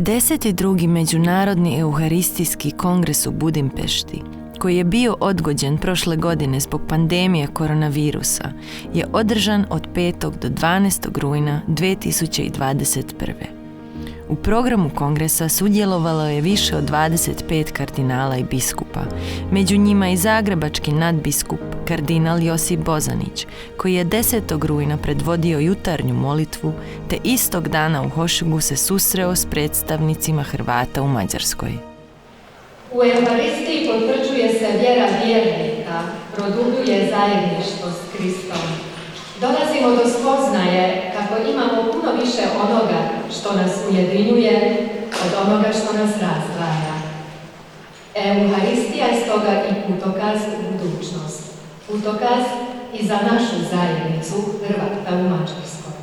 52. Međunarodni euharistijski kongres u Budimpešti, koji je bio odgođen prošle godine zbog pandemije koronavirusa, je održan od 5. do 12. rujna 2021. U programu kongresa sudjelovalo je više od 25 kardinala i biskupa, među njima i zagrebački nadbiskup kardinal Josip Bozanić, koji je 10. rujna predvodio jutarnju molitvu, te istog dana u Hošigu se susreo s predstavnicima Hrvata u Mađarskoj. U Euharistiji potvrđuje se vjera vjernika, produbljuje zajedništvo s Kristom. Dolazimo do spoznaje kako imamo puno više onoga što nas ujedinjuje od onoga što nas razdvaja. Euharistija je stoga i putokaz u budućnost. Putokaz i za našu zajednicu Hrvata u Mađarskoj.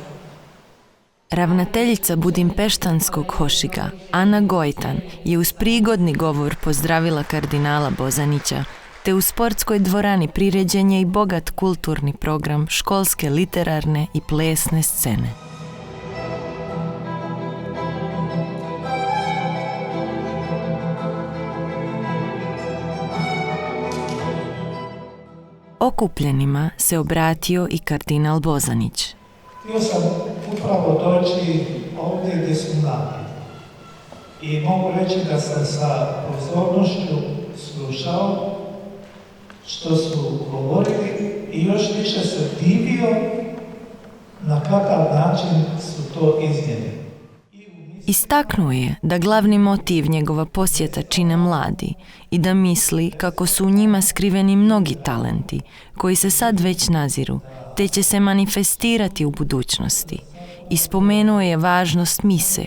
Ravnateljica Budimpeštanskog Hošiga, Ana Gojtan, je uz prigodni govor pozdravila kardinala Bozanića, te u sportskoj dvorani priređen je i bogat kulturni program školske literarne i plesne scene. Okupljenima se obratio i kardinal Bozanić. Htio sam upravo doći ovdje gdje su nami. I mogu reći da sam sa pozornošću slušao što su govorili i još više se divio na kakav način su to iznijeli. Istaknuo je da glavni motiv njegova posjeta čine mladi i da misli kako su u njima skriveni mnogi talenti koji se sad već naziru, te će se manifestirati u budućnosti. I spomenuo je važnost mise,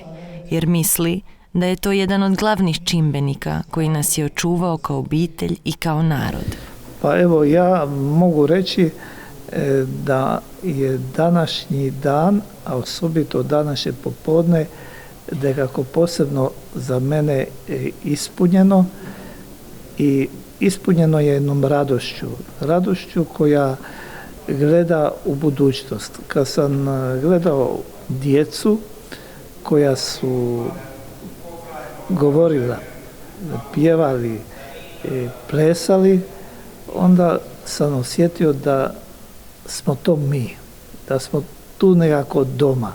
jer misli da je to jedan od glavnih čimbenika koji nas je očuvao kao obitelj i kao narod. Pa evo, ja mogu reći da je današnji dan, a osobito današnje popodne, nekako posebno za mene ispunjeno i ispunjeno je jednom radošću koja gleda u budućnost. Kad sam gledao djecu koja su govorila, pjevali, plesali, onda sam osjetio da smo to mi, da smo tu nekako doma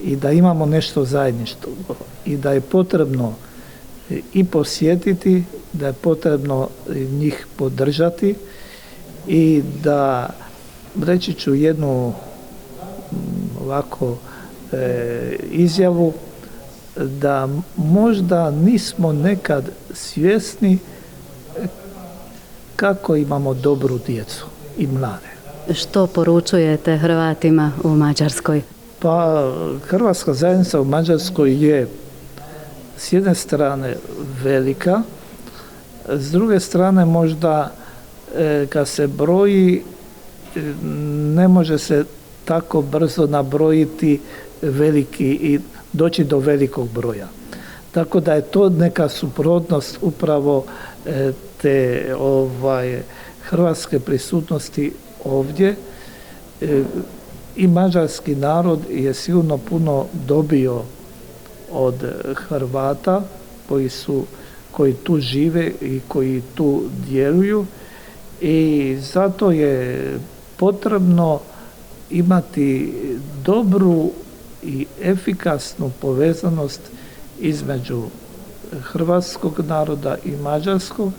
i da imamo nešto zajedništvo i da je potrebno i posjetiti, da je potrebno njih podržati i da, reći ću jednu ovako izjavu, da možda nismo nekad svjesni kako imamo dobru djecu i mlade. Što poručujete Hrvatima u Mađarskoj? Pa hrvatska zajednica u Mađarskoj je s jedne strane velika, s druge strane možda kad se broji ne može se tako brzo nabrojiti veliki i doći do velikog broja. Tako da je to neka suprotnost upravo te hrvatske prisutnosti ovdje. I mađarski narod je sigurno puno dobio od Hrvata koji tu žive i koji tu djeluju i zato je potrebno imati dobru i efikasnu povezanost između hrvatskog naroda i mađarskog,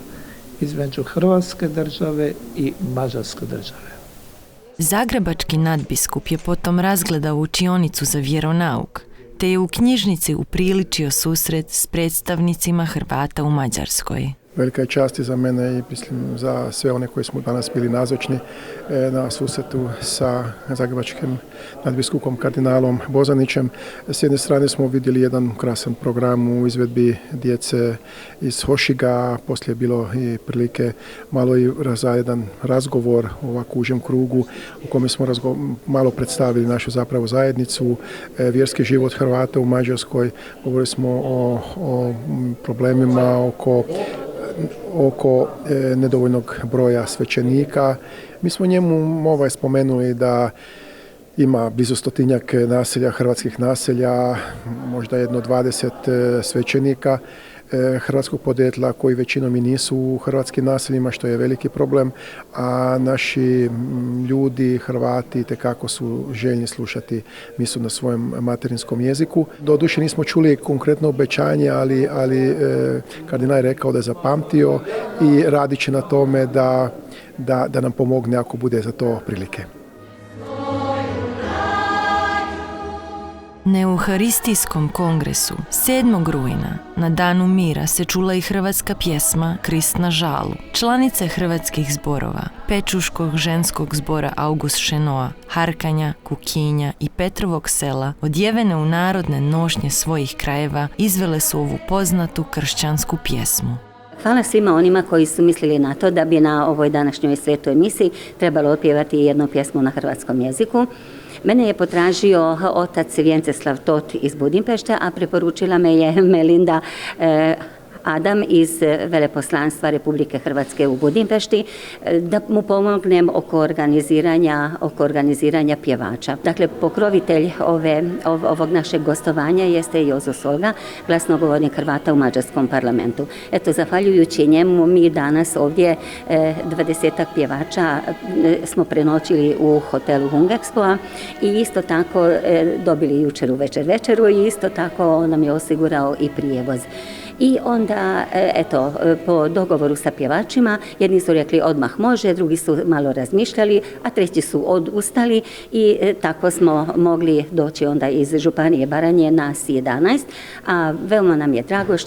između Hrvatske države i Mađarske države. Zagrebački nadbiskup je potom razgledao učionicu za vjeronauk, te je u knjižnici upriličio susret s predstavnicima Hrvata u Mađarskoj. Velika je čast i za mene i mislim za sve one koji smo danas bili nazočni na susretu sa zagrebačkim nadbiskupom kardinalom Bozanićem. S jedne strane smo vidjeli jedan krasan program u izvedbi djece iz Hošiga, poslije je bilo i prilike malo i za jedan razgovor u ovako užem krugu u kome smo malo predstavili našu zapravo zajednicu, vjerski život Hrvata u Mađarskoj. Govorili smo o problemima oko nedovoljnog broja svećenika. Mi smo njemu spomenuli da Ima blizu 100-tinjak naselja, hrvatskih naselja, možda jedno 20 svećenika hrvatskog podrijetla koji većinom i nisu u hrvatskim naseljima, što je veliki problem, a naši ljudi, Hrvati, itekako su željni slušati misu na svojem materinskom jeziku. Doduše nismo čuli konkretno obećanje, ali kardinal je rekao da je zapamtio i radit će na tome da nam pomogne ako bude za to prilike. Na Euharistijskom kongresu 7. rujna na Danu mira se čula i hrvatska pjesma Krist na žalu. Članice hrvatskih zborova, Pečuškog ženskog zbora August Šenoa, Harkanja, Kukinja i Petrovog sela, odjevene u narodne nošnje svojih krajeva, izvele su ovu poznatu kršćansku pjesmu. Hvala svima onima koji su mislili na to da bi na ovoj današnjoj svetoj misi trebalo otpjevati jednu pjesmu na hrvatskom jeziku. Mene je potražio otac Vjenceslav Tot iz Budimpešte, a preporučila me je Melinda Adam iz Veleposlanstva Republike Hrvatske u Budimpešti da mu pomognem oko organiziranja pjevača. Dakle, pokrovitelj ovog našeg gostovanja jeste Jozo Solga, glasnogovornik Hrvata u Mađarskom parlamentu. Eto, zahvaljujući njemu mi danas ovdje 20-ak pjevača smo prenoćili u hotelu Hungexpoa i isto tako dobili jučer uvečer večeru i isto tako on nam je osigurao i prijevoz. I onda, eto, po dogovoru sa pjevačima, jedni su rekli odmah može, drugi su malo razmišljali, a treći su odustali i tako smo mogli doći onda iz Županije Baranje nas 11, a veoma nam je drago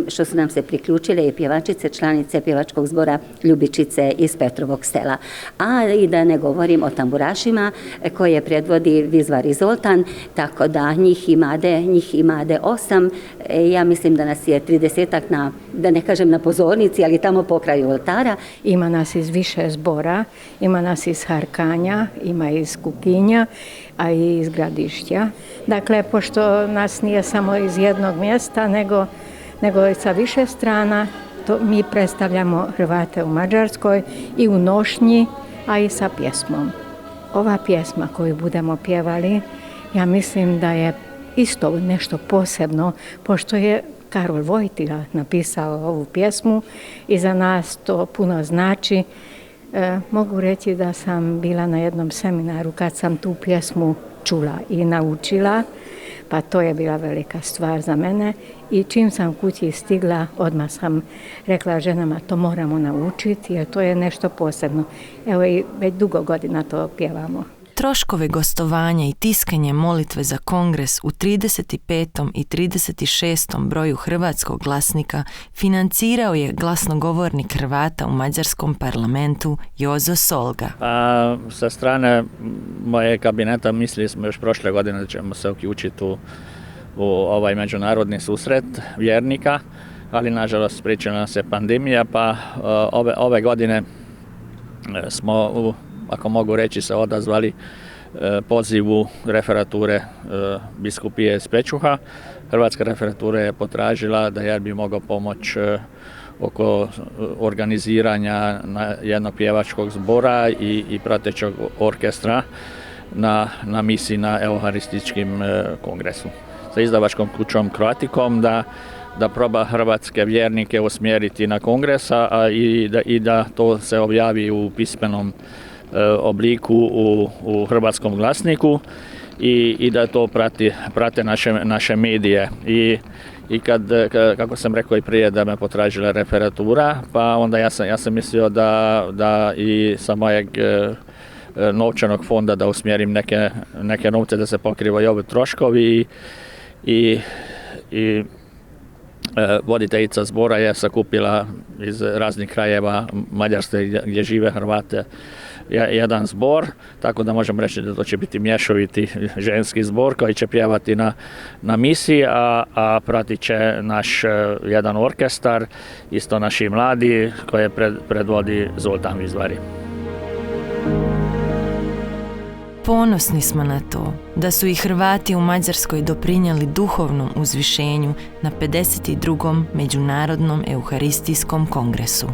što su nam se priključile i pjevačice, članice pjevačkog zbora Ljubičice iz Petrovog sela. A i da ne govorim o tamburašima koje predvodi Vizvar i Zoltan, tako da njih imade 8, ja mislim da nas je 30-ak da ne kažem na pozornici, ali tamo po kraju oltara. Ima nas iz više zbora, ima nas iz Harkanja, ima iz Kukinja, a i iz Gradišća. Dakle, pošto nas nije samo iz jednog mjesta, nego i sa više strana, mi predstavljamo Hrvate u Mađarskoj i u nošnji, a i sa pjesmom. Ova pjesma koju budemo pjevali, ja mislim da je isto nešto posebno, pošto je Karol Vojtila napisao ovu pjesmu i za nas to puno znači. Mogu reći da sam bila na jednom seminaru kad sam tu pjesmu čula i naučila, pa to je bila velika stvar za mene i čim sam kući stigla, odmah sam rekla ženama to moramo naučiti jer to je nešto posebno. Evo i već dugo godina to pjevamo. Troškove gostovanja i tiskanje molitve za kongres u 35. i 36. broju hrvatskog glasnika financirao je glasnogovornik Hrvata u Mađarskom parlamentu Jozo Solga. Sa strane moje kabineta mislili smo još prošle godine da ćemo se uključiti u ovaj međunarodni susret vjernika, ali nažalost spriječila nas je pandemija, pa ove godine smo ako mogu reći, se odazvali pozivu referature biskupije iz Pečuha. Hrvatska referatura je potražila da ja bi mogao pomoći oko organiziranja jednog pjevačkog zbora i pratećeg orkestra na misiji na Euharističkim kongresu. Sa izdavačkom kućom Croaticom da proba hrvatske vjernike usmjeriti na kongresa i da to se objavi u pismenom obliku u hrvatskom glasniku i da to prate naše medije. I kad, kako sam rekao i prije, da me potražila referatura, pa onda ja sam mislio da i sa mojeg novčanog fonda da usmjerim neke novce da se pokrivaju ovi troškovi i voditeljica zbora je sakupila iz raznih krajeva Mađarske gdje žive Hrvate jedan zbor, tako da možemo reći da to će biti mješoviti ženski zbor koji će pjevati na misiji, a pratit će naš jedan orkestar, isto naši mladi koje predvodi Zoltan Vizvari. Ponosni smo na to da su i Hrvati u Mađarskoj doprinijeli duhovnom uzvišenju na 52. Međunarodnom Euharistijskom kongresu.